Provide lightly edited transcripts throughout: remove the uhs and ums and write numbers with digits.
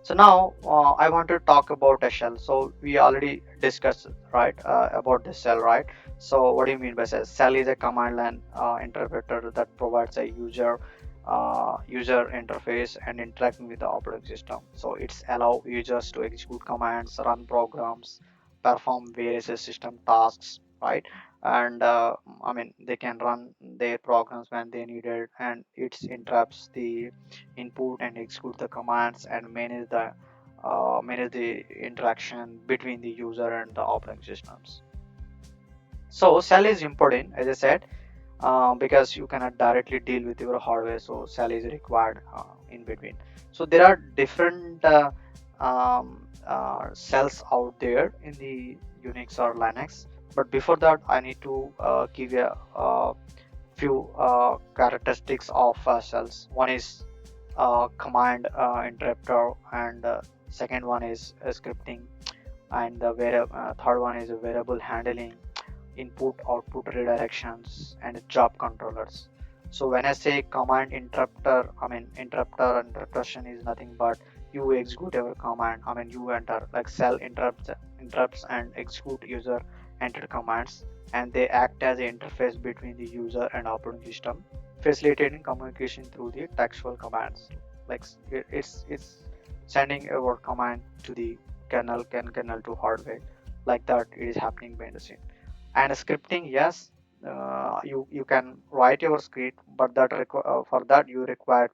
So now I want to talk about a shell. So we already discussed, right, about the shell, right? So what do you mean by shell? Shell is a command line interpreter that provides a user interface and interacting with the operating system. So it's allow users to execute commands, run programs, perform various system tasks, right? And I mean, they can run their programs when they need it, and it interrupts the input and execute the commands and manage the interaction between the user and the operating systems. So shell is important, as I said, because you cannot directly deal with your hardware, so shell is required in between. So there are different shells out there in the Unix or Linux, but before that I need to give you a few characteristics of shells. One is command interpreter, and second one is scripting, and the third one is variable handling, input output redirections, and job controllers. So when I say command interpreter, I mean interpreter and interpretation is nothing but you execute your command. I mean you enter like cell interrupts and execute user entered commands, and they act as an interface between the user and operating system, facilitating communication through the textual commands. Like it's sending a word command to the kernel to hardware, like that it is happening behind the scene. And scripting, yes, you can write your script, but for that you require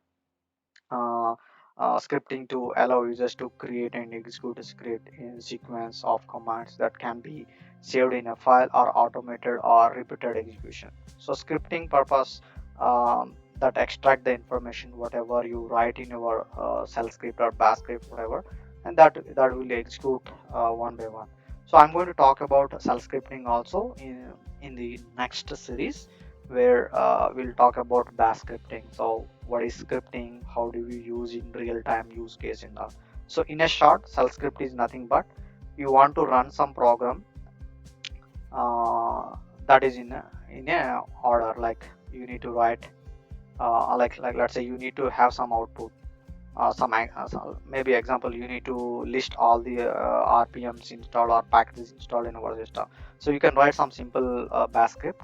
uh, scripting to allow users to create and execute a script in sequence of commands that can be saved in a file or automated or repeated execution. So scripting purpose, that extract the information whatever you write in your shell script or bash script, whatever, and that will execute one by one. So I'm going to talk about shell scripting also in the next series, where we'll talk about bash scripting. So what is scripting, how do we use in real time use case in that. So in a short, shell script is nothing but you want to run some program uh, that is in a order, like you need to write like let's say you need to have some output, maybe example, you need to list all the rpms installed or packages installed in our system. So you can write some simple bash script.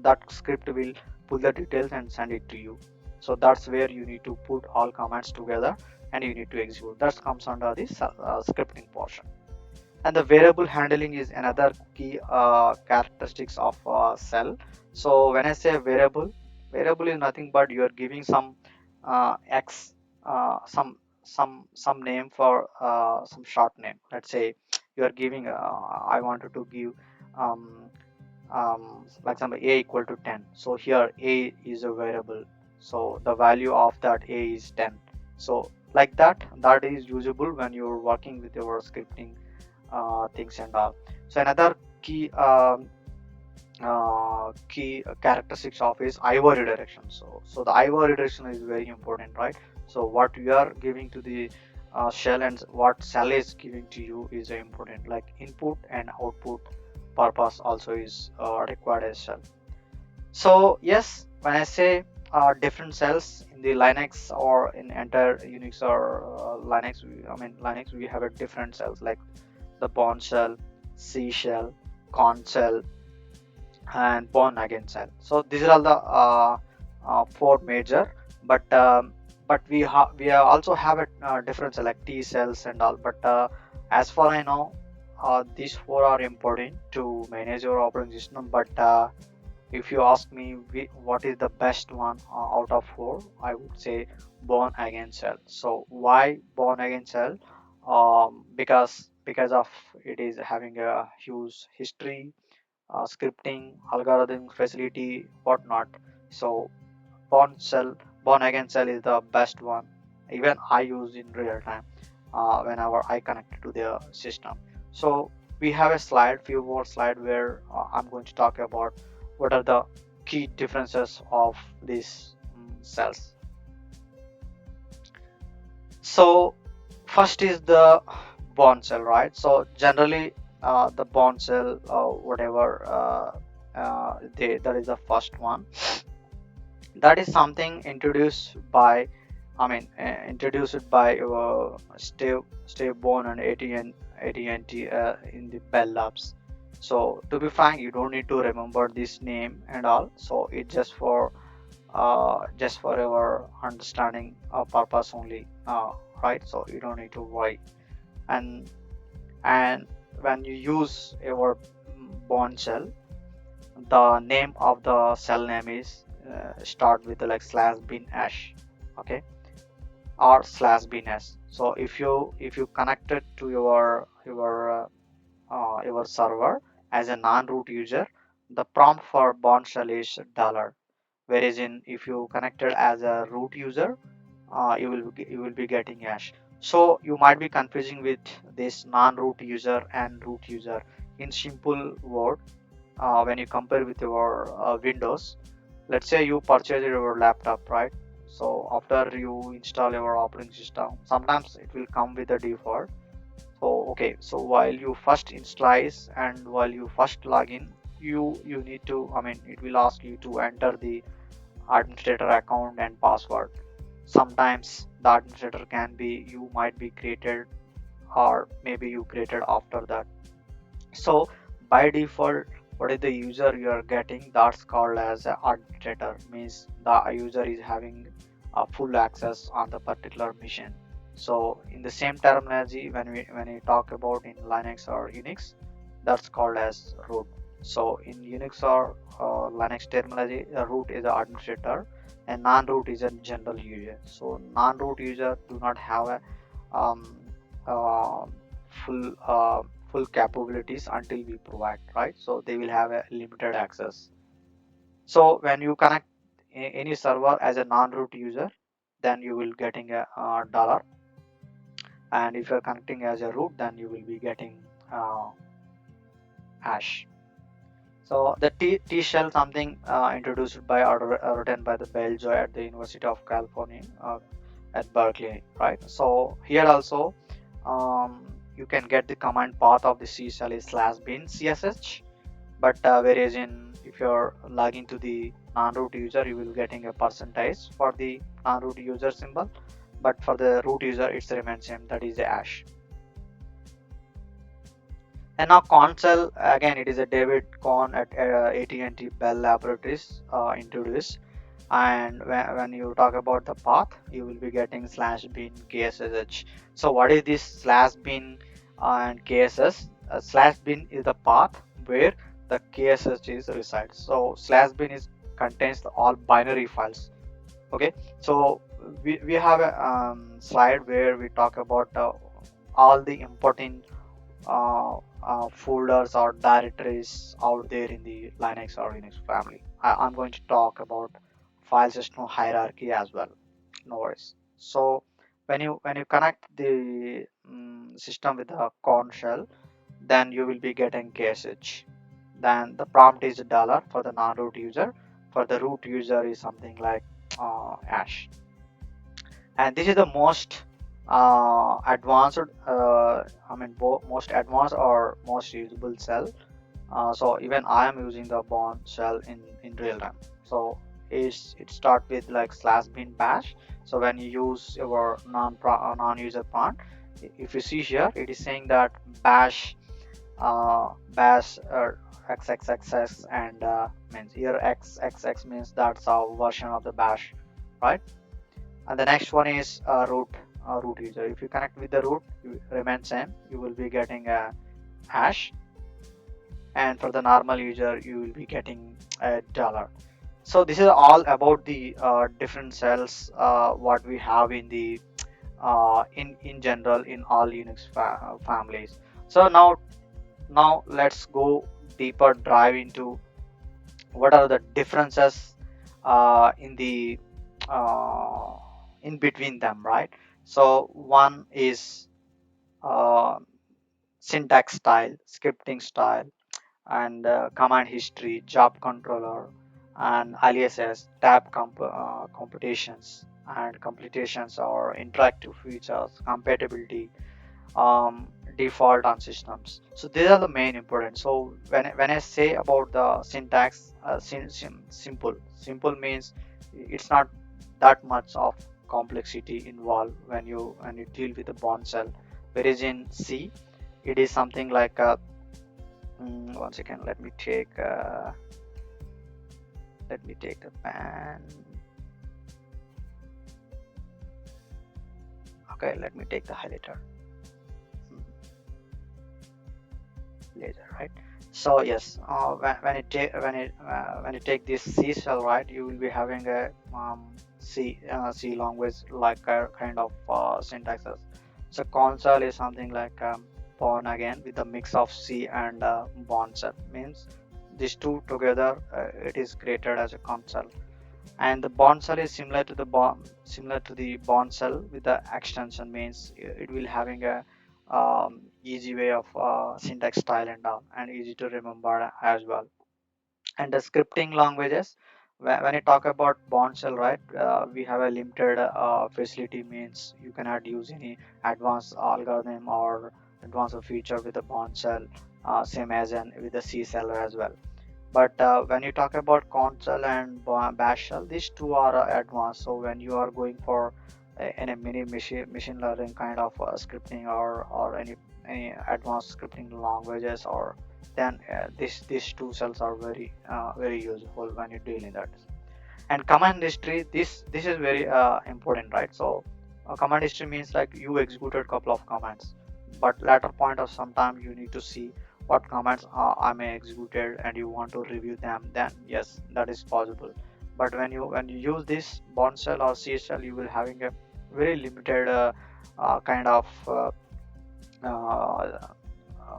That script will pull the details and send it to you. So that's where you need to put all commands together and you need to execute. That comes under the scripting portion. And the variable handling is another key characteristics of cell. So when I say variable is nothing but you are giving some x, some name for some short name. Let's say you are giving I wanted to give um, like example a equal to 10. So here a is a variable, so the value of that a is 10. So like that is usable when you're working with your scripting things and all. So another key characteristics of is IO redirection. So the IO redirection is very important, right? So what you are giving to the shell and what shell is giving to you is important, like input and output purpose also is required as well. So yes, when I say different cells in the Linux or in entire Unix or Linux, I mean Linux, we have a different cells like the Bourne shell, C shell, Corn shell, and Born again cell. So these are all the four major, but we also have a different cell like T cells and all. But as far I know, these four are important to manage your operating system. But if you ask me what is the best one out of four, I would say Born again cell. So why Born again cell? Because of it is having a huge history, scripting, algorithm facility, whatnot. So Born cell, Born again cell is the best one. Even I use in real time whenever I connect to the system. So we have a slide, few more slide where I'm going to talk about what are the key differences of these cells. So first is the bond cell, right? So generally the bond cell, whatever that is the first one. That is something introduced by introduced by Steve Bone and AT&T in the Bell Labs. So to be frank, you don't need to remember this name and all. So it's just for our understanding purpose only, right? So you don't need to worry. And and when you use your Bone shell, the name of the cell name is start with the like slash bin hash, okay, or slash bns. So if you connect it to your server as a non-root user, the prompt for bourne shell is dollar. Whereas in if you connected as a root user, you will be getting hash. So you might be confusing with this non-root user and root user. In simple word, when you compare with your Windows, let's say you purchase your laptop, right? So after you install your operating system, sometimes it will come with the default. So okay, so while you first install and while you first log in, you need to, it will ask you to enter the administrator account and password. Sometimes the administrator can be you might be created, or maybe you created after that. So by default, what is the user you are getting? That's called as an administrator. Means the user is having full access on the particular machine. So in the same terminology, when we talk about in Linux or Unix, that's called as root. So in Unix or Linux terminology, root is the administrator and non-root is a general user. So non-root user do not have a um, uh, full full capabilities until we provide, right? So they will have a limited access. So when you connect any server as a non-root user, then you will getting a dollar, and if you're connecting as a root, then you will be getting uh, hash. So the T shell something introduced by or written by the Beljo at the University of California at Berkeley, right? So here also you can get the command path of the C shell is /bin csh, but whereas in if you're logging to the non-root user, you will be getting a percentage for the non-root user symbol, but for the root user it's remains same, that is the hash. And now console, again it is a David Cohn at AT&T Bell Laboratories introduced. And when you talk about the path, you will be getting /bin ksh. So what is this /bin and kss? /bin is the path where the ksh is resides. So /bin is contains all binary files. Okay, so we have a slide where we talk about all the important folders or directories out there in the Linux or Unix family. I'm going to talk about file system hierarchy as well. No worries. So when you connect the system with a corn shell, then you will be getting ksh. Then the prompt is dollar for the non-root user. For the root user is something like hash. And this is the most advanced most advanced or most usable cell. So even I am using the Bond shell in real time. So it start with like /bin bash. So when you use your non-user prompt, if you see here, it is saying that bash xxxx, and means here xxx means that's our version of the bash, right? And the next one is root user. If you connect with the root, you remain same, you will be getting a hash, and for the normal user you will be getting a dollar. So this is all about the different cells what we have in the in general in all Unix families. So now let's go deeper dive into what are the differences in the uh, in between them, right? So one is uh, syntax style, scripting style, and command history, job controller, and aliases, tab computations, and computations or interactive features, compatibility, um, default on systems. So these are the main important. So when I say about the syntax, simple means it's not that much of complexity involved when you deal with the bond cell. Whereas in C, it is something like one second. Let me take the pen. Okay, let me take the highlighter. Laser, right? So yes, when you take this C cell, right, you will be having a C language like a kind of syntaxes. So console is something like pawn again with a mix of C and bond cell, means these two together it is created as a console. And the bond cell is similar to the bond cell with the extension, means it will having a easy way of syntax style and all, and easy to remember as well. And the scripting languages, when you talk about bond cell, right, we have a limited facility, means you cannot use any advanced algorithm or advanced feature with the bond cell, same as in with the C cell as well. But when you talk about console and bash shell, these two are advanced. So when you are going for in a mini machine learning kind of scripting, or any advanced scripting languages, or then these two cells are very useful when you deal in that. And command history, this is very important, right? So command history means like you executed couple of commands, but later point of some time you need to see what commands I may executed, and you want to review them, then yes, that is possible. But when you use this bond cell or C cell, you will having a very limited kind of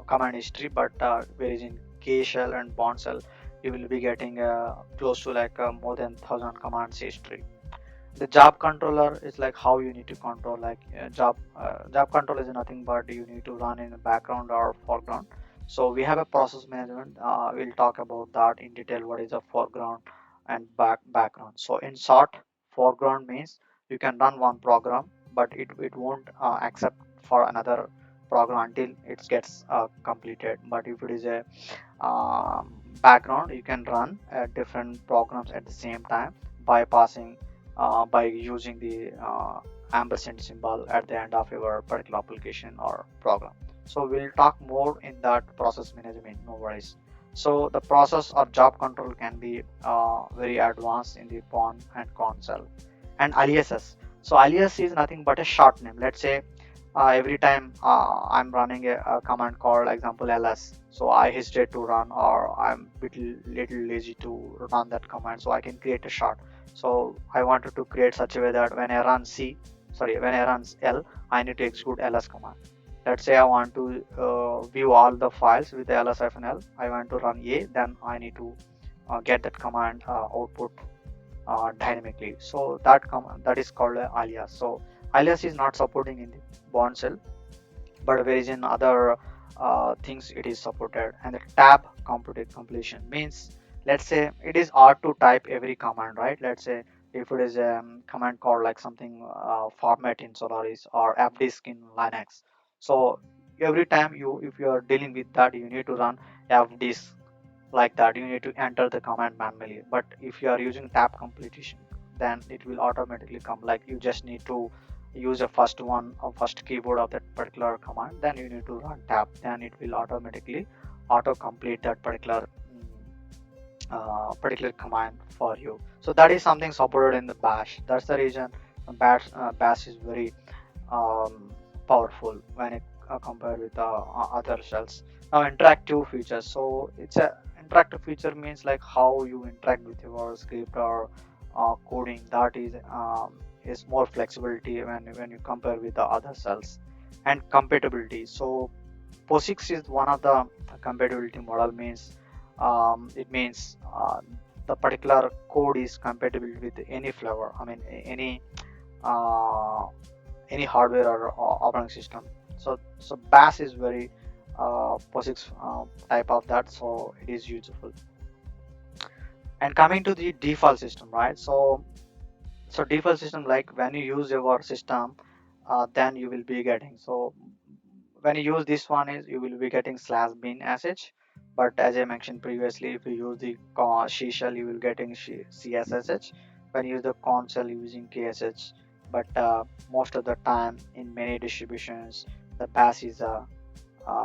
command history. But whereas in K shell and bond cell, you will be getting close to like more than 1,000 commands history. The job controller is like how you need to control, like job control is nothing but you need to run in the background or foreground. So we have a process management, we'll talk about that in detail, what is a foreground and background. So in short, foreground means you can run one program, but it won't accept for another program until it gets completed. But if it is a background, you can run different programs at the same time, bypassing by using the ampersand symbol at the end of your particular application or program. So we'll talk more in that process management, no worries. So the process or job control can be very advanced in the pawn and console. And aliases, so alias is nothing but a short name. Let's say every time I'm running a command called example ls, so I hesitate to run, or I'm little lazy to run that command, so I can create a short. So I wanted to create such a way that when I run l, I need to execute ls command. Let's say I want to view all the files with ls-l, I want to run a, then I need to get that command output dynamically. So that is called alias. So alias is not supporting in the bond cell, but whereas in other things it is supported. And the tab completion means, let's say it is hard to type every command, right? Let's say if it is a command called like something format in Solaris or fdisk in Linux. So every time if you are dealing with that, you need to run fdisk, like that you need to enter the command manually. But if you are using tab completion, then it will automatically come, like you just need to use a first one or first keyboard of that particular command, then you need to run tab, then it will automatically auto complete that particular command for you. So that is something supported in the bash. That's the reason bash is very powerful when it compared with other shells. Now interactive features, so it's a interactive feature means like how you interact with your script or coding, that is more flexibility when you compare with the other cells. And compatibility, so POSIX is one of the compatibility model, means it means the particular code is compatible with any flavor, I mean uh, any hardware or operating system. So bash is very POSIX type of that, so it is useful. And coming to the default system, right? So default system, like when you use your system, then you will be getting, so when you use this one is you will be getting /bin sh. But as I mentioned previously, if you use the C shell, you will getting cSsh. When you use the console using ksh, but most of the time in many distributions the bash is a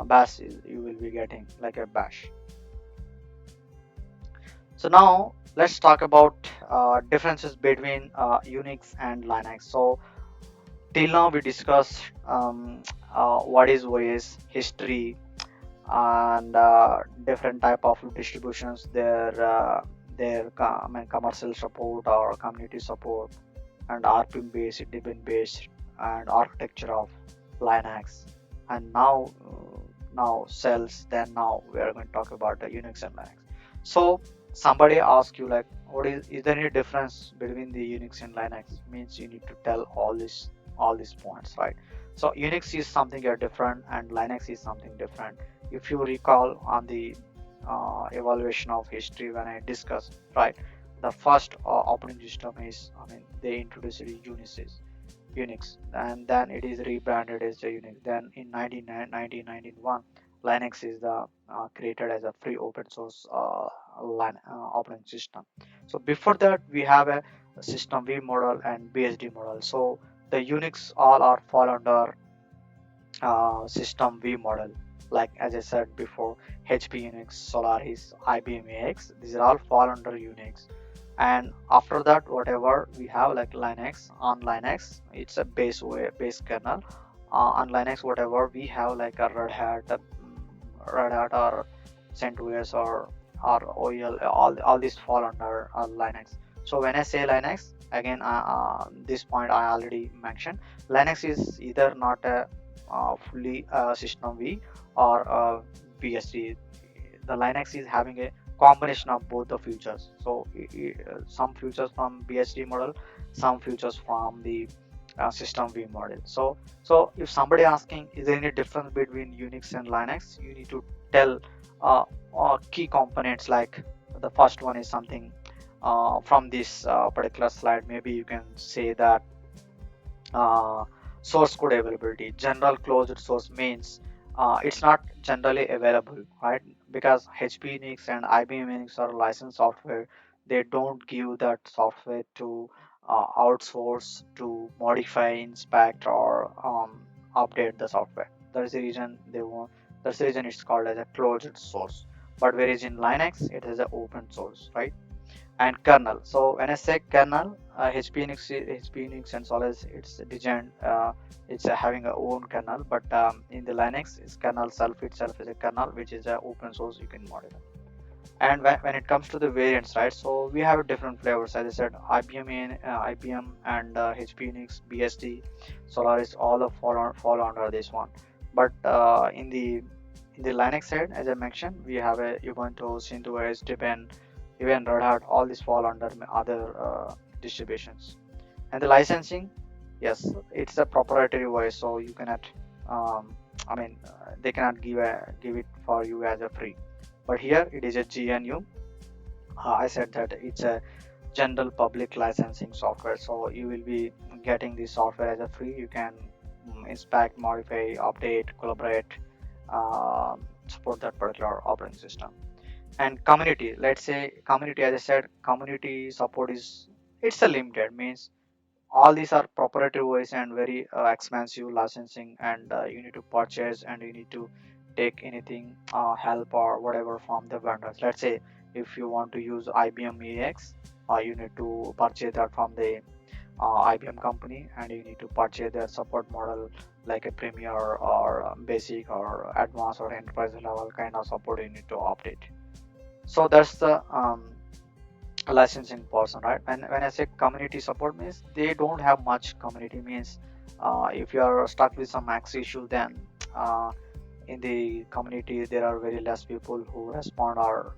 bash is, you will be getting like a bash. So now let's talk about differences between Unix and Linux. So till now we discussed what is OS, history, and different type of distributions, I mean, commercial support or community support, and RPM based, DBin based, and architecture of Linux. And now cells. Then now we are going to talk about the Unix and Linux. So somebody asks you like, what is there any difference between the Unix and Linux? Means you need to tell all these points, right? So Unix is something different, and Linux is something different. If you recall on the evaluation of history when I discussed, right, the first operating system is, I mean, they introduced Unix, and then it is rebranded as the Unix. Then in 1991, Linux is the created as a free open source operating system. So before that, we have a system V model and BSD model. So the Unix all are fall under system V model. Like as I said before, HP Unix, Solaris, IBM AX, these are all fall under Unix. And after that, whatever we have like Linux, on Linux, it's a base kernel. On Linux, whatever we have like a Red Hat or CentOS or OEL, all these fall under Linux. So when I say Linux, again, this point I already mentioned, Linux is either not a fully system V or BSD. The Linux is having a combination of both the features. So some features from BSD model, some features from the system V model. So if somebody asking, is there any difference between Unix and Linux, you need to tell key components. Like the first one is something from this particular slide. Maybe you can say that uh, source code availability. General closed source means it's not generally available, right? Because HP Unix and IBM Unix are licensed software. They don't give that software to outsource to modify, inspect, or update the software. That's the reason they want. That's the reason it's called as a closed source. But whereas in Linux, it is an open source, right? And kernel. So when I say kernel, HP Unix and Solaris, it's designed, it's having a own kernel. But in the Linux, its kernel self itself is a kernel, which is a open source. You can modify. And when it comes to the variants, right? So we have different flavors. As I said, IBM and HP Unix, BSD, Solaris, all of fall under this one. But in the Linux side, as I mentioned, we have a Ubuntu, CentOS, Debian, even Red Hat. All these fall under other distributions. And the licensing, yes, it's a proprietary voice, so you cannot. I mean, they cannot give it for you as a free. But here it is a GNU. I said that it's a general public licensing software, so you will be getting this software as a free. You can inspect, modify, update, collaborate, support that particular operating system. And community, let's say community, as I said, community support is, it's a limited, means all these are proprietary voice and very expensive licensing, and you need to purchase, and you need to take anything help or whatever from the vendors. Let's say if you want to use IBM AX, you need to purchase that from the IBM company, and you need to purchase their support model, like a premier or basic or advanced or enterprise level kind of support you need to update. So that's the licensing person, right? When I say community support, means they don't have much community. Means if you are stuck with some max issue, then uh, in the community there are very less people who respond, or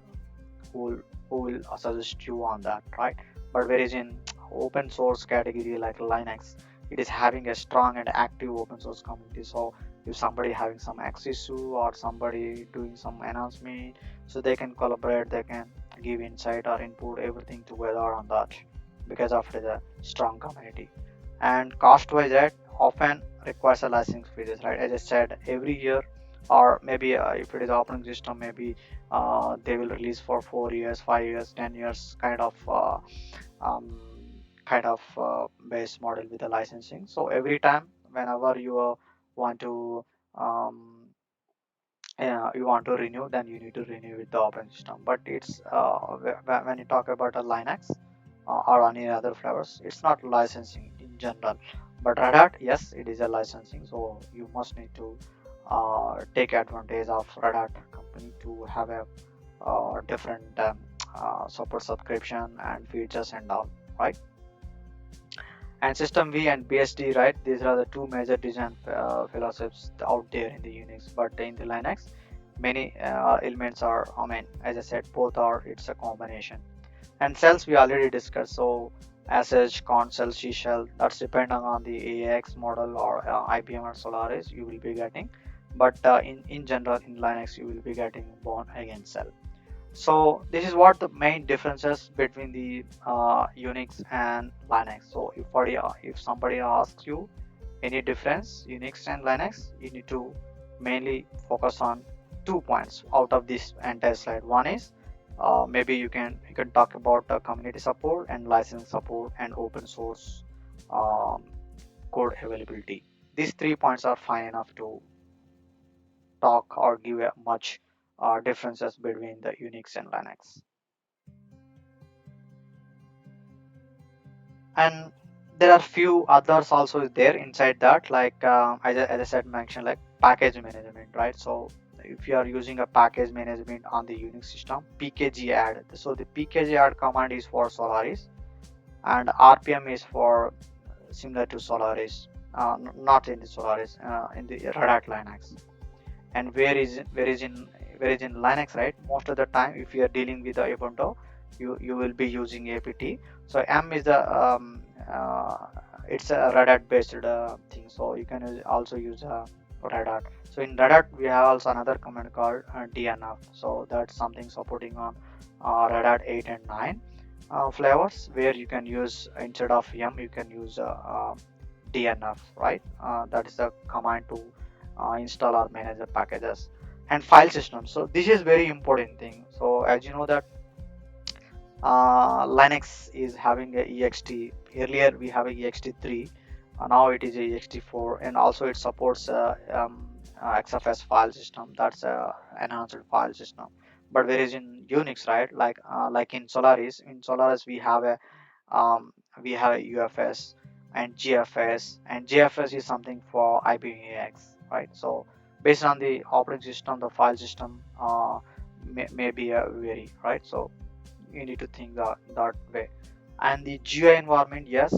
who will suggest you on that, right? But whereas in open source category like Linux, it is having a strong and active open source community. So if somebody having some X issue or somebody doing some announcement, so they can collaborate, they can give insight or input everything together on that, because of the strong community. And cost wise, that often requires a licensing fees, right? As I said, every year, or maybe if it is operating system, maybe they will release for 4 years, 5 years, 10 years kind of um, kind of base model with the licensing. So every time whenever you want to um, you want to renew, then you need to renew with the operating system. But it's when you talk about a Linux or any other flavors, it's not licensing in general. But Red Hat, yes, it is a licensing, so you must need to take advantage of Red Hat company to have a different support subscription and features and all, right? And system V and BSD, right? These are the two major design philosophies out there in the Unix. But in the Linux, many elements are, I mean, as I said, both are, it's a combination. And cells we already discussed. So SH, con cell, C shell, that's depending on the AX model or IBM or Solaris you will be getting. But in general, in Linux, you will be getting born again cell. So this is what the main differences between the Unix and Linux. So if somebody asks you any difference Unix and Linux, you need to mainly focus on 2 points out of this entire slide. One is maybe you can talk about community support and license support and open source um, code availability. These 3 points are fine enough to talk or give a much differences between the Unix and Linux. And there are few others also there inside that, like as I said mentioned, like package management, right? So if you are using a package management on the Unix system, pkg add, so the pkg add command is for Solaris and rpm is for similar to Solaris, not in the Solaris, in the Red Hat Linux. And where is in Linux, right? Most of the time if you are dealing with the Ubuntu, you will be using apt. So m is the it's a Red Hat based thing, so you can also use Red Hat. So in Red Hat we have also another command called dnf, so that's something supporting on Red Hat 8 and 9 flavors, where you can use instead of m you can use dnf, right? That is the command to install or manage the packages. And file system, so this is very important thing. So as you know that Linux is having a ext. Earlier we have a ext3, now it is a ext4, and also it supports xfs file system, that's a enhanced file system. But whereas in Unix, right, like in Solaris we have a UFS and GFS, and GFS is something for IBM AX, right? So based on the operating system, the file system may be a vary, right? So you need to think that way. And the GUI environment, yes,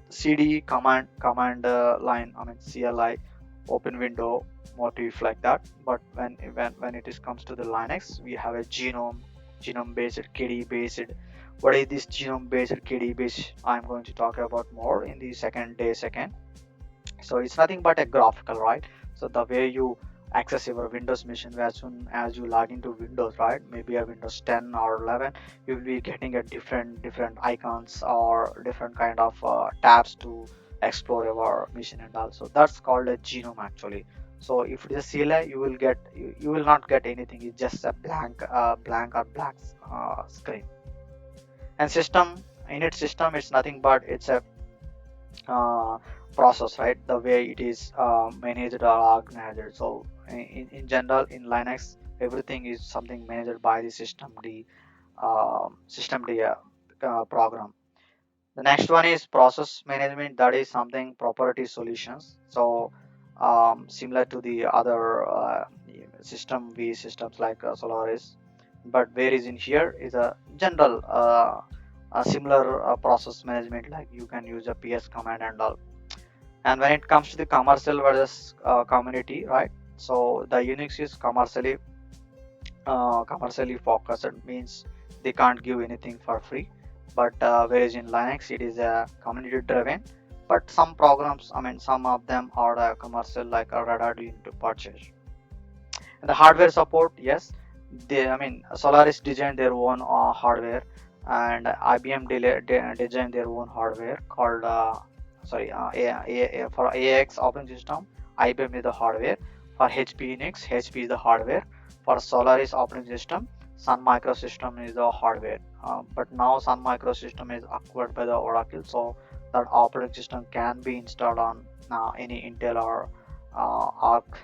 cd command line, I mean CLI, open window, motif, like that. But when it comes to the Linux, we have a genome based, KDE based. What is this genome based, KDE based? I'm going to talk about more in the second. So it's nothing but a graphical, right? So the way you access your Windows machine, as soon as you log into Windows, right, maybe a Windows 10 or 11, you will be getting a different icons or different kind of tabs to explore your machine and all. So that's called a genome actually. So if it is a CLI, you will not get anything. It's just a blank or black screen. And system, init system, it's nothing but it's a uh, process, right? The way it is managed or organized. So in general in Linux, everything is something managed by the systemd program. The next one is process management, that is something property solutions. So similar to the other systems like Solaris, but where is in here is a general a similar process management, like you can use a ps command and all. And when it comes to the commercial versus community, right? So the Unix is commercially focused, means they can't give anything for free. But whereas in Linux it is a community driven. But some programs, I mean some of them are commercial, like a Red Hat you need to purchase. And the hardware support, yes, I mean Solaris designed their own hardware, and IBM designed their own hardware called for AX operating system. IBM is the hardware. For HP Unix, HP is the hardware. For Solaris operating system, Sun Microsystem is the hardware. but now Sun Microsystem is acquired by the Oracle, so that operating system can be installed on any Intel or Arc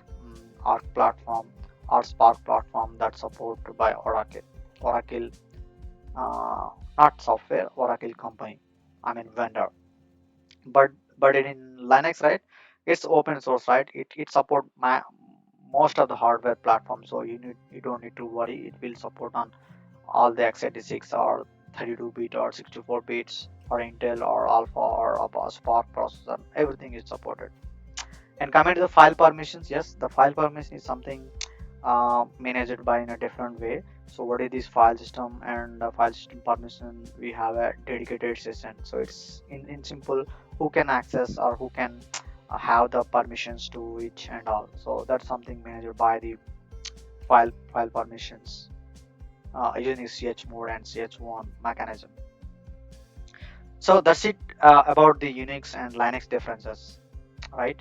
platform or Spark platform that's supported by Oracle. Oracle, not software, Oracle company. I mean vendor. But in Linux, right? It's open source, right? It support most of the hardware platforms, so you don't need to worry. It will support on all the x86 or 32-bit or 64 bits or Intel or Alpha or a Spark processor. Everything is supported. And coming to the file permissions, yes, the file permission is something managed by in a different way. So what is this file system and file system permission? We have a dedicated session. So it's in simple who can access or who can have the permissions to each and all. So that's something managed by the file permissions using chmod and ch1 mechanism. So that's it about the Unix and Linux differences, right?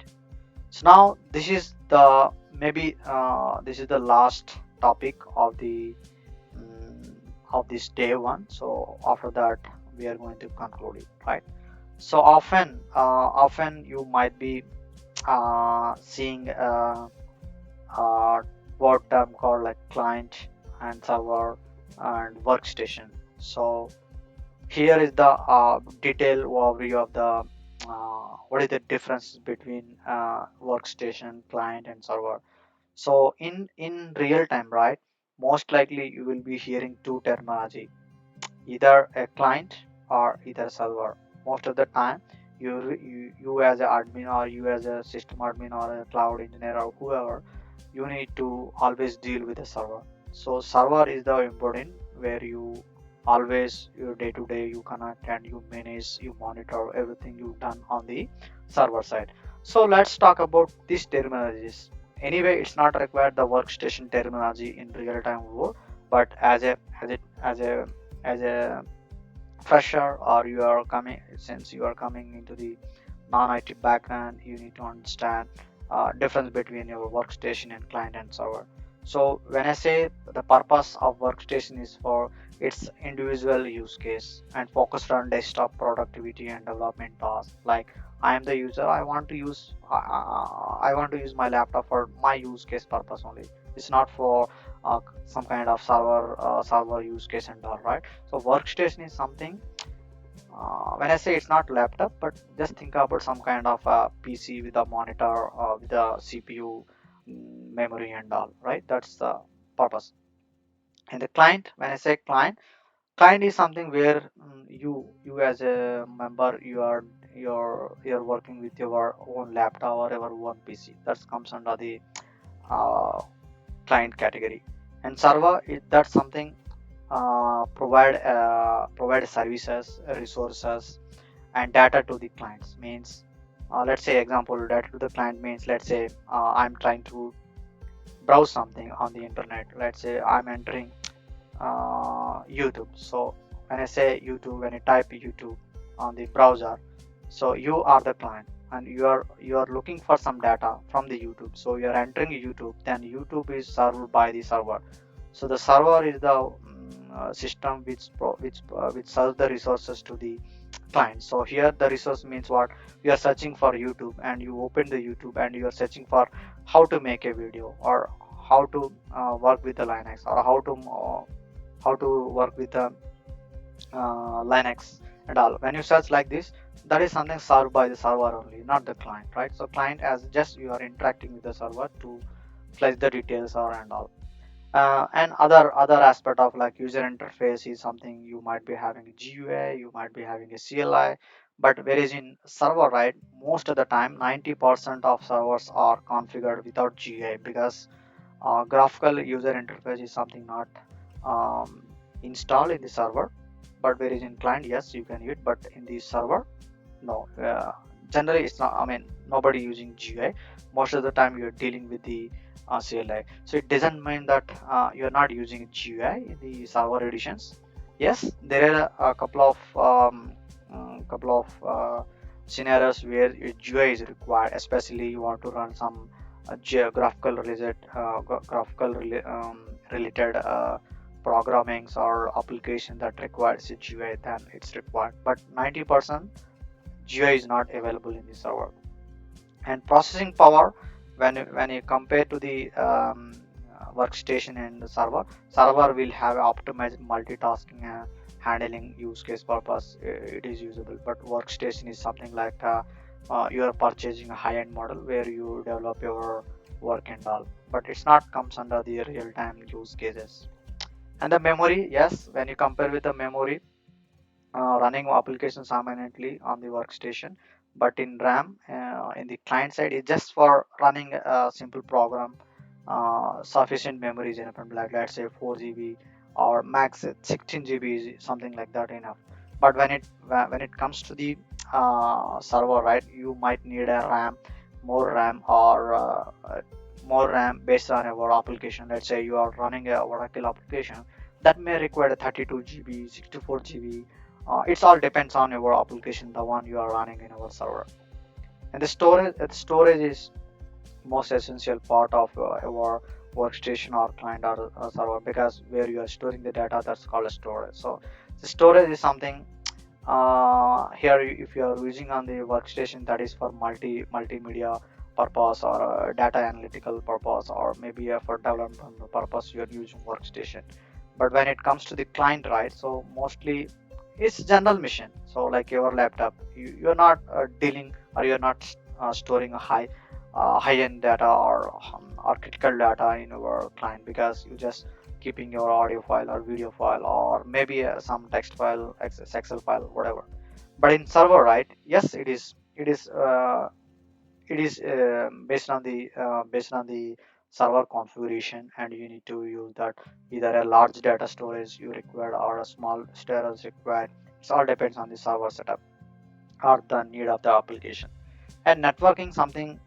So now this is the maybe this is the last topic of the of this day one. So after that we are going to conclude it, right? So often you might be seeing what term called like client and server and workstation. So here is the detailed overview of the what is the difference between workstation, client, and server. So in real time, right? Most likely you will be hearing two terminology, either a client or either server. Most of the time, you as an admin or you as a system admin or a cloud engineer or whoever, you need to always deal with the server. So server is the important where you always your day to day you connect and you manage, you monitor everything you've done on the server side. So let's talk about these terminologies. Anyway, it's not required the workstation terminology in real time world, but as a fresher or you are coming, since you are coming into the non-IT background, you need to understand difference between your workstation and client and server. So when I say the purpose of workstation is for its individual use case and focused on desktop productivity and development tasks. Like I am the user, I want to use my laptop for my use case purpose only. It's not for some kind of server use case and all, right? So workstation is something when I say it's not laptop, but just think about some kind of a PC with a monitor, with a CPU, memory and all, right? That's the purpose. And the client, when I say client is something where you as a member, you're working with your own laptop or your own PC. That comes under the uh, client category. And server, that's something provide services, resources, and data to the clients. Means let's say example, data to the client means, let's say I'm trying to browse something on the internet. Let's say I'm entering YouTube. So when I say YouTube, when I type YouTube on the browser, so you are the client and you are looking for some data from the YouTube. So you are entering YouTube, then YouTube is served by the server. So the server is the system which serves the resources to the client. So here the resource means what? You are searching for YouTube and you open the YouTube and you are searching for how to make a video or how to work with the Linux or how to work with the Linux and all. When you search like this, that is something served by the server only, not the client, right? So client as just you are interacting with the server to fetch the details or and all. And other aspect of like user interface is something you might be having a GUI, you might be having a CLI, but whereas in server, right, most of the time 90% of servers are configured without GUI because graphical user interface is something not um, installed in the server. But whereas in client, yes, you can use it, but in the server, no. Generally it's not, I mean, nobody using GUI. Most of the time you're dealing with the CLI. So it doesn't mean that you're not using GUI in the server editions. Yes, there are a couple of scenarios where your GUI is required, especially you want to run some geographical related related programmings or application that requires a GUI, then it's required. But 90% GUI is not available in the server. And processing power, when you compare to the workstation and the server will have optimized multitasking and handling use case purpose. It is usable, but workstation is something like you are purchasing a high-end model where you develop your work and all, but it's not comes under the real-time use cases. And the memory, yes, when you compare with the memory, running applications permanently on the workstation, but in RAM, in the client side, it's just for running a simple program. Sufficient memory is enough, like let's say 4 GB or max 16 GB is something like that enough. But when it comes to the server, right, you might need a RAM, more RAM, or more RAM based on your application. Let's say you are running a Oracle application that may require 32 GB, 64 GB. It's all depends on your application, the one you are running in our server. And the storage is most essential part of our workstation or client or server, because where you are storing the data, that's called a storage. So the storage is something here if you are using on the workstation, that is for multimedia purpose or data analytical purpose, or maybe for development purpose you are using workstation. But when it comes to the client, right, so mostly it's general mission. So like your laptop, you're not dealing, or you're not storing a high-end data or critical data in your client, because you just keeping your audio file or video file, or maybe some text file, Excel file, whatever. But in server, right, yes, it is based on the server configuration, and you need to use that either a large data storage you require or a small storage required. It all depends on the server setup or the need of the application. And networking something,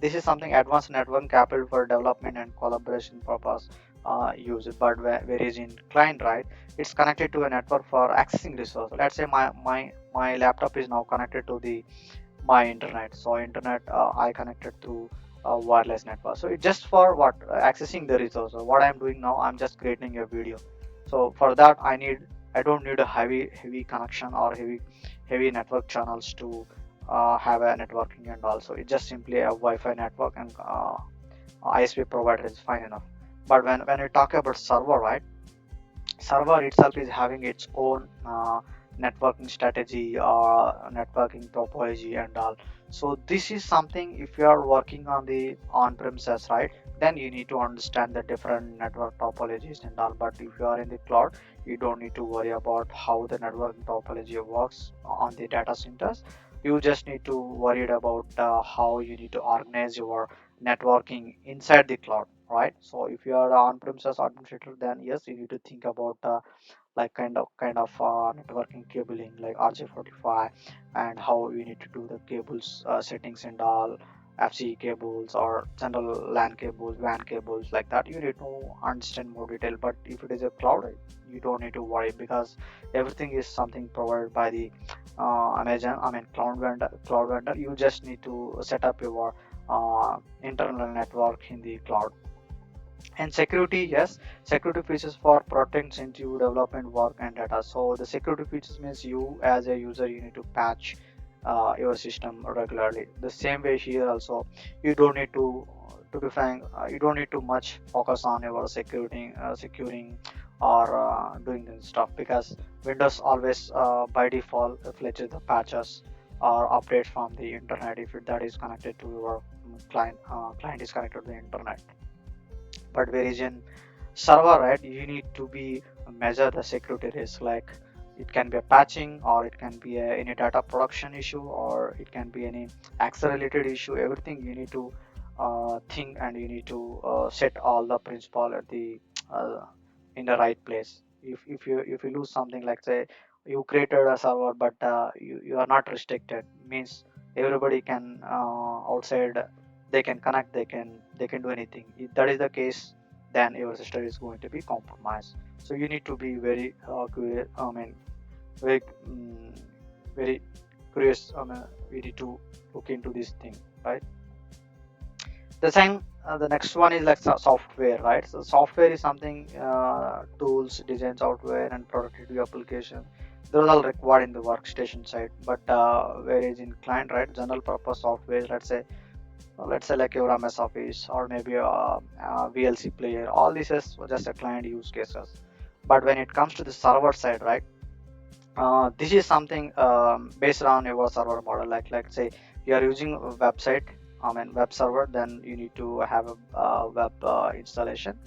this is something advanced networking capable for development and collaboration purpose use it. But whereas in client, right, it's connected to a network for accessing resource. Let's say my laptop is now connected to the my internet. So internet, I connected through a wireless network. So it's just for what, accessing the resource. So what I'm doing now, I'm just creating a video. So for that, I don't need a heavy connection or heavy network channels to have a networking. And also it's just simply a Wi-Fi network, and ISP provider is fine enough. But when we talk about server, right, server itself is having its own networking strategy or networking topology and all. So this is something, if you are working on the on-premises, right, then you need to understand the different network topologies and all. But if you are in the cloud, you don't need to worry about how the networking topology works on the data centers. You just need to worry about how you need to organize your networking inside the cloud, right? So if you are on-premises administrator, then yes, you need to think about like kind of networking cabling like RJ45, and how you need to do the cables settings and all, FCE cables or general LAN cables, WAN cables, like that. You need to understand more detail. But if it is a cloud, you don't need to worry, because everything is something provided by the Amazon, I mean cloud vendor. You just need to set up your internal network in the cloud. And security, yes, security features for protecting sensitive development work and data. So the security features means you as a user, you need to patch your system regularly. The same way here also, you don't need to be frank, you don't need to much focus on your securing or doing this stuff, because Windows always by default fetches the patches or updates from the internet if that is connected to your client is connected to the internet. But whereas in server, right, you need to be measure the security risk. Like it can be a patching, or it can be any data production issue, or it can be any access related issue. Everything you need to think, and you need to set all the principle at the uh, in the right place. If you lose something, like say you created a server, but you are not restricted, means everybody can outside, they can connect, they can do anything. If that is the case, then your system is going to be compromised. So you need to be very curious, I mean very very curious, I mean we need to look into this thing, right? The same, the next one is like software, right? So software is something, tools, design software, and productivity application. Those are all required in the workstation side. But whereas in client, right, general purpose software, let's say like your MS Office or maybe a VLC player. All this is just a client use cases. But when it comes to the server side, right? This is something based on your server model. Like say you are using a website, I mean web server, then you need to have a web installation.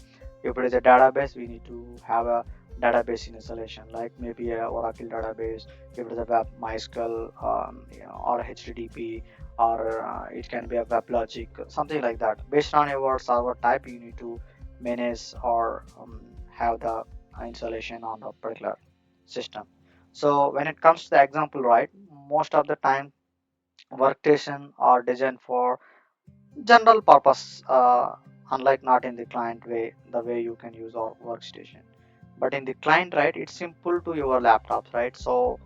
If it is a database, we need to have a database installation, like maybe a Oracle database. If it is a web MySQL, or HTTP, or it can be a WebLogic, something like that. Based on your server type, you need to manage or have the installation on the particular system. So when it comes to the example, right, most of the time workstation are designed for general purpose, unlike not in the client way, the way you can use our workstation. But in the client, right, it's simple to your laptops, right? So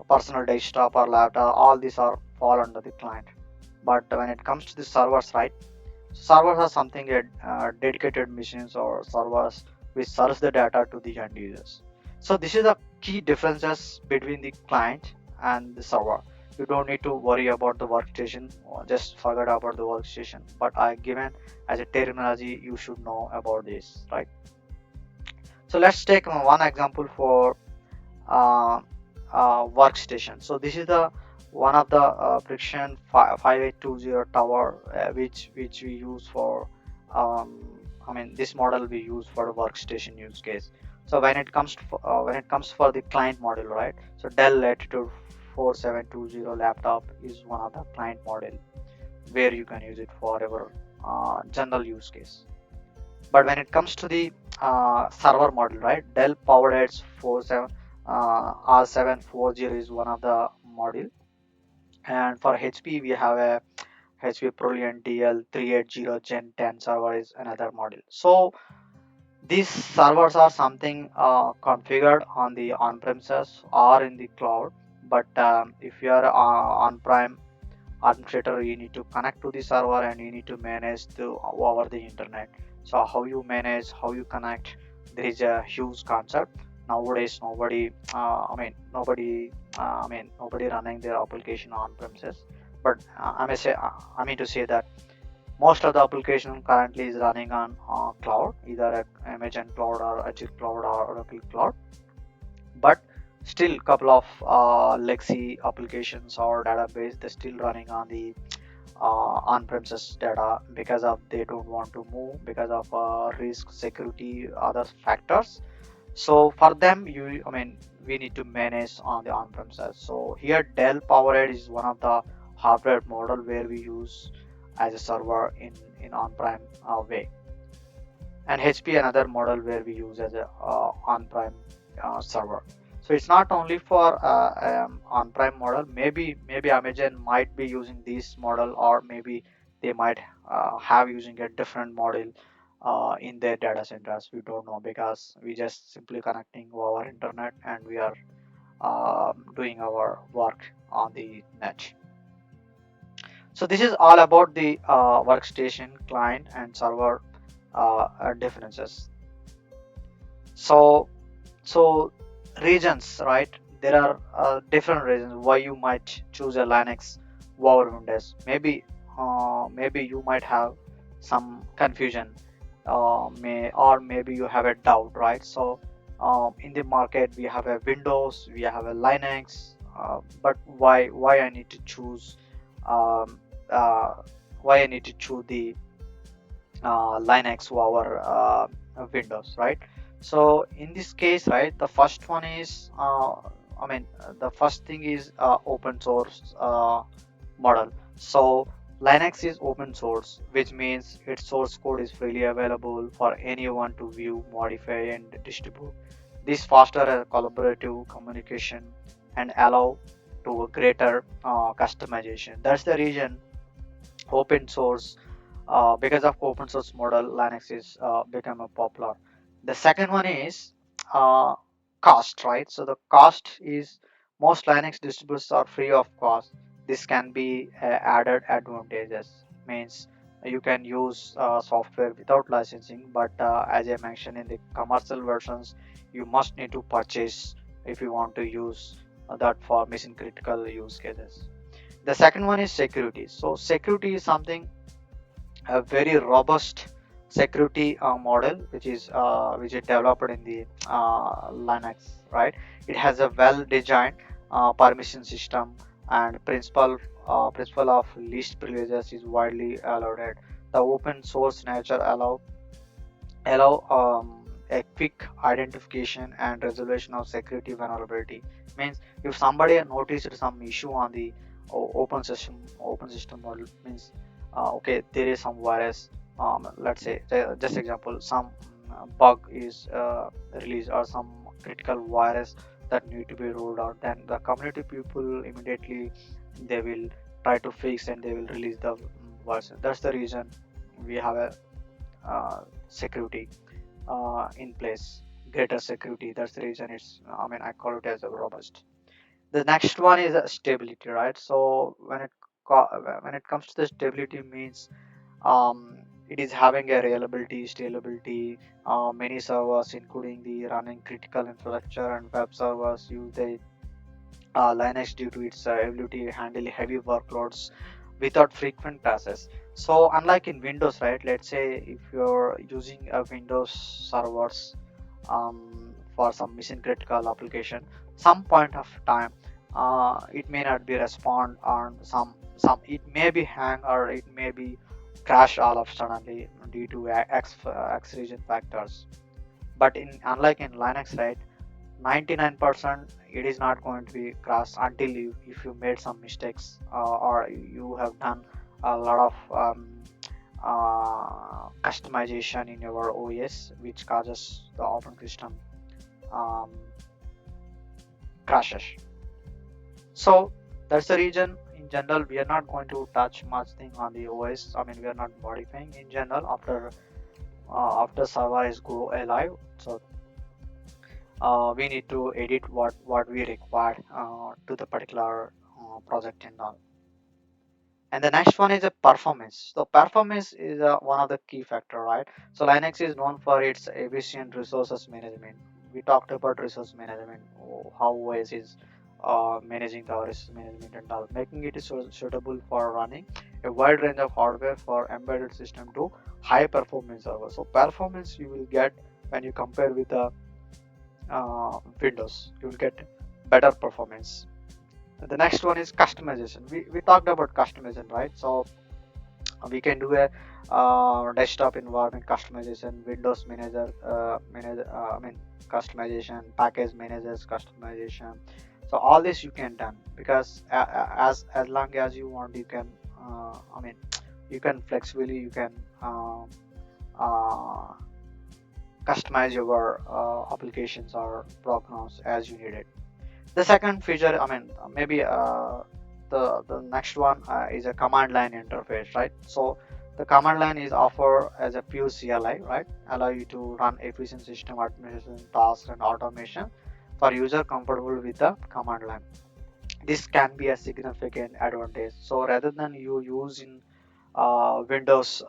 personal desktop or laptop, all these are fall under the client. But when it comes to the servers, right, servers are something dedicated machines or servers which serves the data to the end users. So this is the key differences between the client and the server. You don't need to worry about the workstation, or just forget about the workstation. But I given as a terminology, you should know about this, right? So let's take one example for uh, workstation. So this is the one of the friction 5820 tower, which we use for, um, I mean this model we use for the workstation use case. So when it comes for the client model, right? So Dell Latitude 4720 laptop is one of the client model where you can use it for your general use case. But when it comes to the server model, right? Dell PowerEdge 47 R740 is one of the model, and for HP we have a HP Proliant DL380 Gen 10 server is another model. So these servers are something configured on the on-premises or in the cloud. But if you are on-prem administrator, you need to connect to the server and you need to manage over the internet. So how you manage, how you connect, there is a huge concept. Nowadays nobody, nobody running their application on premises. But I mean to say that most of the application currently is running on cloud, either Amazon cloud or Azure cloud or Oracle cloud. But still couple of legacy applications or database, they're still running on the on-premises data, because of they don't want to move because of risk, security, other factors. So for them, we need to manage on the on-premises. So here Dell PowerEdge is one of the hardware model where we use as a server in on-prem way, and HP another model where we use as a on-prem server. So it's not only for on-prem model. Maybe Amazon might be using this model, or maybe they might have using a different model in their data centers. We don't know, because we just simply connecting our internet and we are doing our work on the net. So this is all about the workstation, client, and server differences. So so regions, right? There are different reasons why you might choose a Linux over Windows. Maybe you might have some confusion, maybe you have a doubt, right? So in the market we have a Windows, we have a Linux, but why I need to choose, um, uh, why I need to choose the Linux over Windows, right? So in this case, right, the first one is, the first thing is open source model. So Linux is open source, which means its source code is freely available for anyone to view, modify, and distribute. This foster a collaborative communication and allow to a greater customization. That's the reason open source, because of open source model, Linux is become a popular. The second one is uh, cost, right? So the cost is, most Linux distributors are free of cost. This can be added advantages, means you can use software without licensing, but as I mentioned, in the commercial versions you must need to purchase if you want to use that for mission critical use cases. The second one is security. So security is something, a very robust security model which is developed in the Linux, right? It has a well designed permission system, and principle of least privileges is widely allowed. The open source nature allow a quick identification and resolution of security vulnerability. Means if somebody noticed some issue on the open system model, means okay, there is some virus, let's say just example, some bug is released, or some critical virus that need to be rolled out, then the community people immediately they will try to fix and they will release the version. That's the reason we have a security in place, greater security. That's the reason it's, I mean, I call it as a robust. The next one is stability, right? So when it comes to the stability, means it is having a reliability, scalability. Many servers, including the running critical infrastructure and web servers, use the Linux due to its ability to handle heavy workloads without frequent passes. So unlike in Windows, right? Let's say if you're using a Windows servers for some mission critical application, some point of time it may not be respond on some, it may be hang or it may be crash all of suddenly due to X region factors. But in unlike in Linux, right? 99% it is not going to be crashed until you, if you made some mistakes or you have done a lot of customization in your OS, which causes the operating system um, crashes. So that's the reason in general we are not going to touch much thing on the OS. I mean, we are not modifying in general after server is go live. So we need to edit what we require to the particular project and all. And the next one is a performance. So performance is one of the key factor, right? So Linux is known for its efficient resources management. We talked about resource management, how OS is managing the resource management and all, making it suitable for running a wide range of hardware for embedded system to high performance server. So performance you will get when you compare with the Windows, you will get better performance. The next one is customization. We talked about customization, right? So we can do a desktop environment customization, Windows I mean customization, package managers customization. So all this you can done, because as long as you want, you can I mean you can flexibly, you can uh, customize your applications or programs as you need it. The second feature, I mean, maybe the next one is a command line interface, right? So the command line is offered as a pure CLI, right? Allow you to run efficient system administration tasks and automation for user comfortable with the command line. This can be a significant advantage. So rather than you use in Windows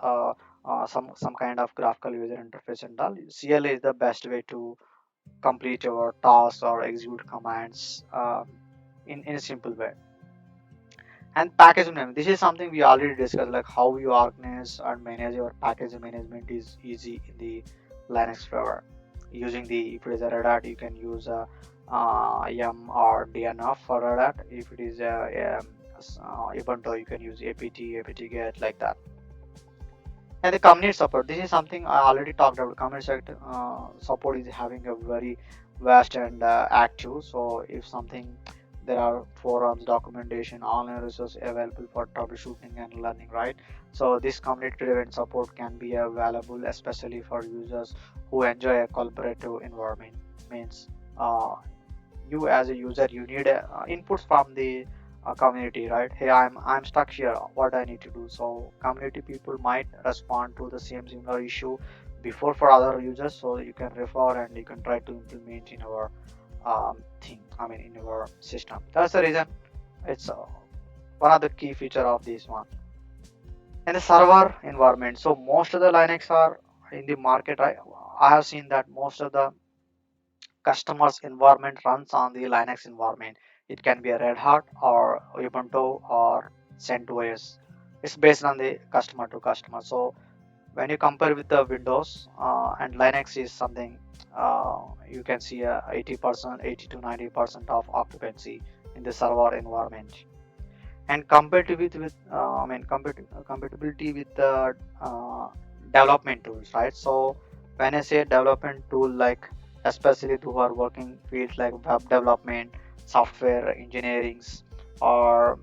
some kind of graphical user interface and all, CLI is the best way to complete your tasks or execute commands in a simple way. And package management, this is something we already discussed, like how you organize and manage your package management is easy in the Linux flavor. Using the, if it is a Red Hat, you can use a yum or dnf for Red Hat. If it is a Ubuntu, you can use apt get, like that. And the community support, this is something I already talked about. Community support is having a very vast and active. So if something, there are forums, documentation, online resources available for troubleshooting and learning, right? So this community driven support can be valuable, especially for users who enjoy a collaborative environment. Means uh, you as a user, you need inputs from the community, right? Hey, I'm stuck here, what I need to do. So community people might respond to the same similar issue before for other users, so you can refer and you can try to implement in our thing, I mean in your system. That's the reason it's one of the key feature of this one. And the server environment. So most of the Linux are in the market. I have seen that most of the customers environment runs on the Linux environment. It can be a Red Hat or Ubuntu or CentOS. It's based on the customer to customer. So when you compare with the Windows and Linux is something you can see 80%, 80 to 90% of occupancy in the server environment. And compatibility with the development tools, right? So when I say development tool, like especially who are working fields like web development, software engineerings, or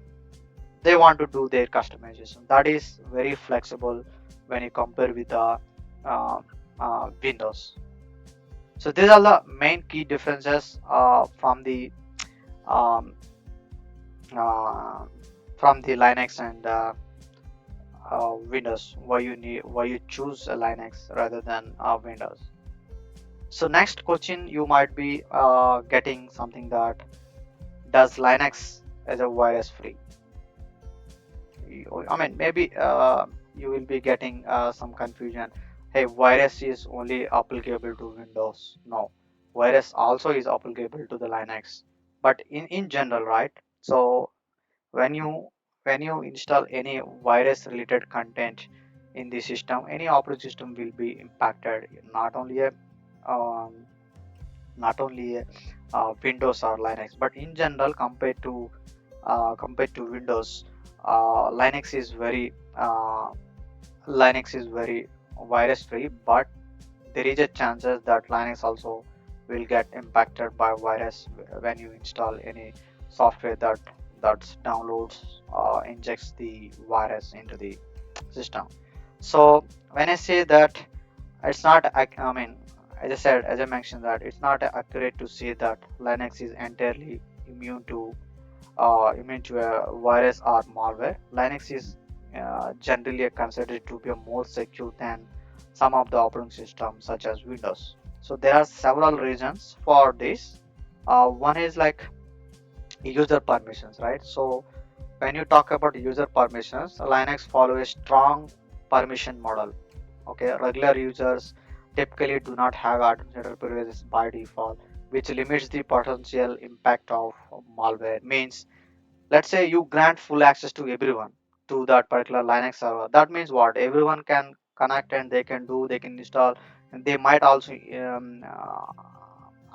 they want to do their customization, that is very flexible when you compare with the uh, Windows. So these are the main key differences um, uh, from the Linux and Windows. Why you choose a Linux rather than Windows. So next question you might be getting something that, does Linux as a virus free? I mean, maybe you will be getting some confusion. Hey, virus is only applicable to Windows. No, virus also is applicable to the Linux, but in general, right? So when you when you install any virus related content in the system, any operating system will be impacted, not only a um, Windows or Linux, but in general, compared to Windows, Linux is very virus free, but there is a chances that Linux also will get impacted by virus when you install any software that downloads injects the virus into the system. So when I say that, it's not, I mean, as I mentioned, that it's not accurate to say that Linux is entirely immune to a virus or malware. Linux is generally considered to be more secure than some of the operating systems such as Windows. So there are several reasons for this. One is like user permissions, right? So when you talk about user permissions, Linux follows a strong permission model. Okay, regular users typically do not have administrator privileges by default, which limits the potential impact of malware. Means, let's say you grant full access to everyone to that particular Linux server. That means what? Everyone can connect and they can install, and they might also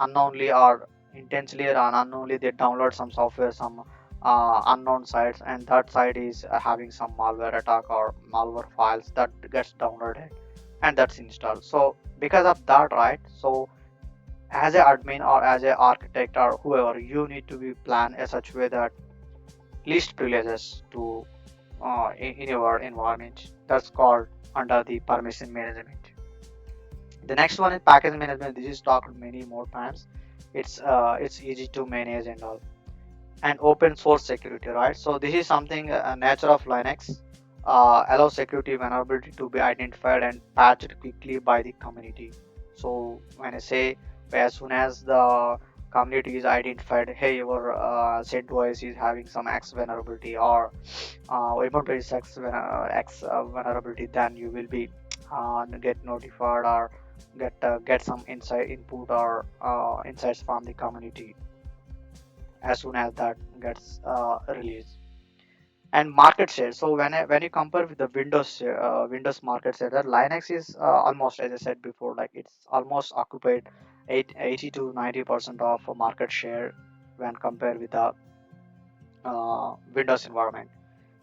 unknowingly or intentionally or unknowingly they download some software, some unknown sites, and that site is having some malware attack or malware files that gets downloaded and that's installed. So because of that, right? So as a admin or as a architect or whoever, you need to be plan in such way that least privileges to in your environment. That's called under the permission management. The next one is package management. This is talked many more times. It's easy to manage and all. And open source security, right? So this is something nature of Linux allows security vulnerability to be identified and patched quickly by the community. So when I say, as soon as the community is identified, hey, your CentOS is having some X vulnerability, or Ubuntu is X vulnerability, then you will be get notified or get some insight input or insights from the community as soon as that gets released. And market share. So when you compare with the Windows market share, that Linux is almost, as I said before, like it's almost occupied 80 to 90% of market share when compared with the Windows environment.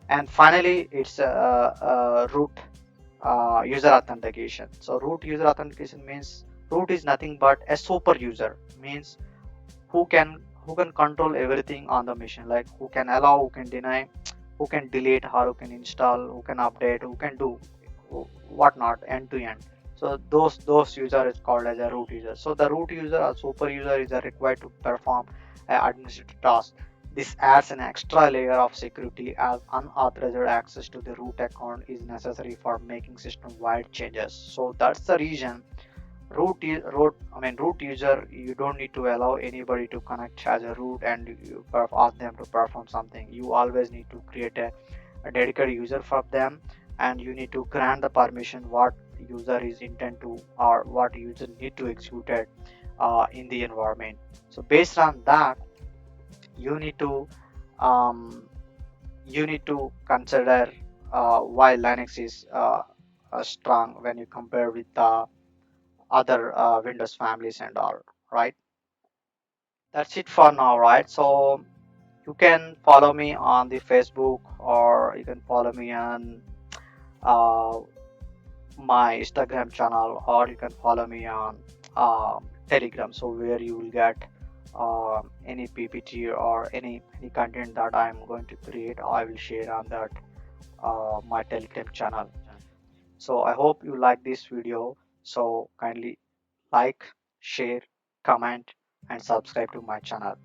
And finally, it's root user authentication. So root user authentication means root is nothing but a super user, means who can control everything on the machine, like who can allow, who can deny, who can delete, or who can install, who can update, who can do whatnot end to end. So those user is called as a root user. So the root user or super user is required to perform administrative tasks. This adds an extra layer of security, as unauthorized access to the root account is necessary for making system wide changes. So that's the reason root user, you don't need to allow anybody to connect as a root and ask them to perform something. You always need to create a dedicated user for them, and you need to grant the permission what user is intent to or what user need to execute it in the environment. So based on that, you need to um, consider why Linux is strong when you compare with the other Windows families and all, right? That's it for now, right? So you can follow me on the Facebook, or you can follow me on uh, my Instagram channel, or you can follow me on Telegram. So where you will get any PPT or any content that I'm going to create, I will share on that my Telegram channel. So I hope you like this video. So kindly like, share, comment, and subscribe to my channel.